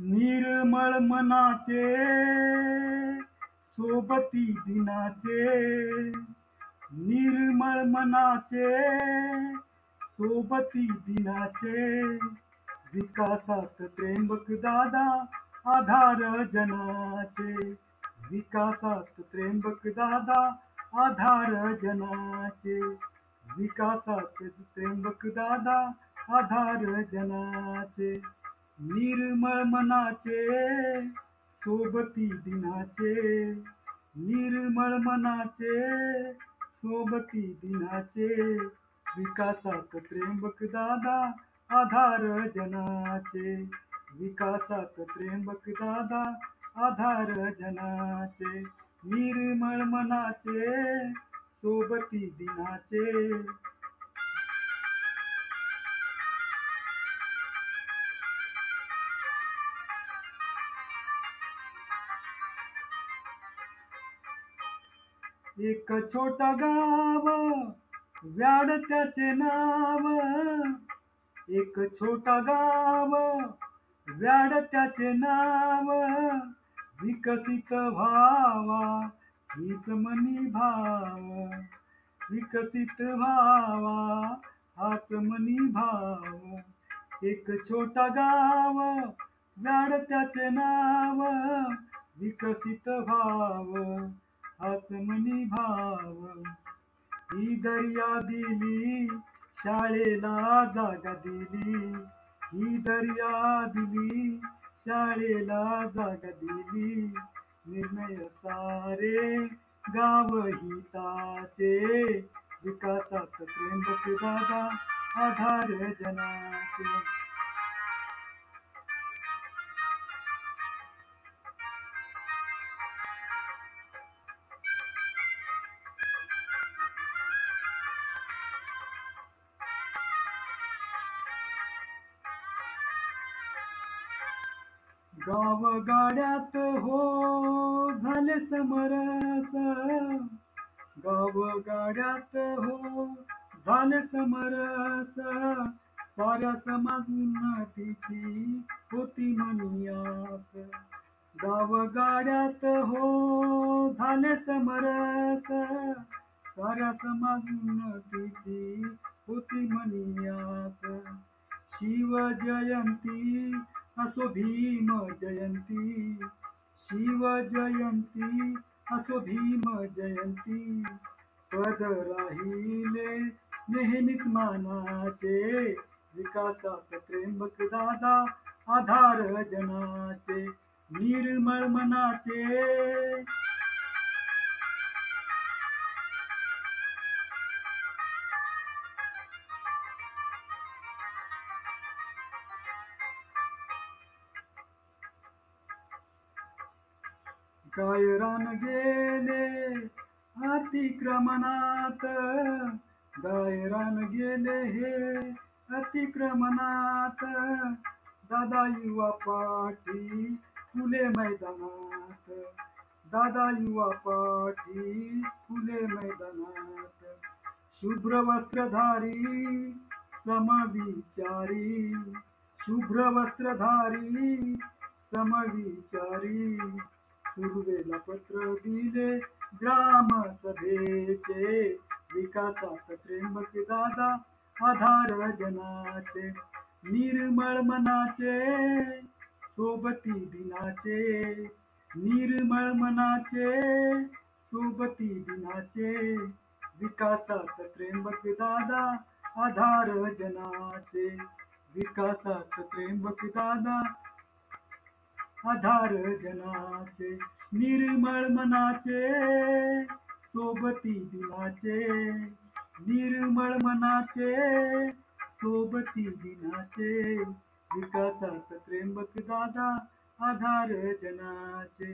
निर्मळ मनाचे सोबती दिनाचे, निर्मळ मनाचे सोबती दिनाचे, विकासात त्र्यंबक दादा आधार जनाचे, विकासात त्र्यंबक दादा आधार जनाचे, विकासात त्र्यंबक दादा आधार जनाचे, निर्मळ मनाचे सोबती दिनाचे, निर्मळ मनाचे सोबती दिनाचे, विकासात त्र्यंबक दादा आधार जनाचे, विकासात त्र्यंबक दादा आधार जनाचे, निर्मळ मनाचे सोबती दिनाचे। एक छोटा गाव व्याड त्याचे नाव, एक छोटा गाव व्याड त्याचे नाव, विकसित व्हावा हीच मनी भाव, विकसित व्हावा हाच मनी भाव, एक छोटा गाव व्याड त्याचे नाव, विकसित व्हाव हाच मनी भाव, ही दर्या दिली शाळेला जागा दिली, ही दर्या दिली शाळेला जागा दिली, निर्णय सारे गाव हिताचे, विकासात त्र्यंबक दादा आधार जनाचे। गाव गाड्यात हो झाले समरस, गाव गाड्यात हो झाले समरस, साऱ्या समाज उन्नतीची होती मनी आस, गाव गाड्यात हो झाले समरस, साऱ्या समाज उन्नतीची होती मनी आस, शिव जयंती असो भीम जयंती, शिव जयंती असो भीम जयंती, पद राहिले नेहमीच मानाचे, विकासात त्र्यंबक दादा आधार जनाचे, निर्मळ मनाचे गायरान गेले अतिक्रमणात, गायरान गेले हे अतिक्रमणात, दादा युवा पाठी फुले मैदानात, दादा युवा पाठी फुले मैदानात, शुभ्र वस्त्रधारी समविचारी, शुभ्र वस्त्रधारी समविचारी, सुरवेला पत्र दिले ग्राम सभेचे, विकासात त्र्यंबक दादा आधार जनाचे, निर्मळ मनाचे सोबती दिनाचे, निर्मळ मनाचे सोबती दिनाचे, विकासात त्र्यंबक दादा आधार जनाचे, विकासात त्र्यंबक दादा आधार जनाचे, निर्मळ मनाचे सोबती दिनाचे, निर्मळ मनाचे सोबती दिनाचे, विकासात त्र्यंबक दादा आधार जनाचे।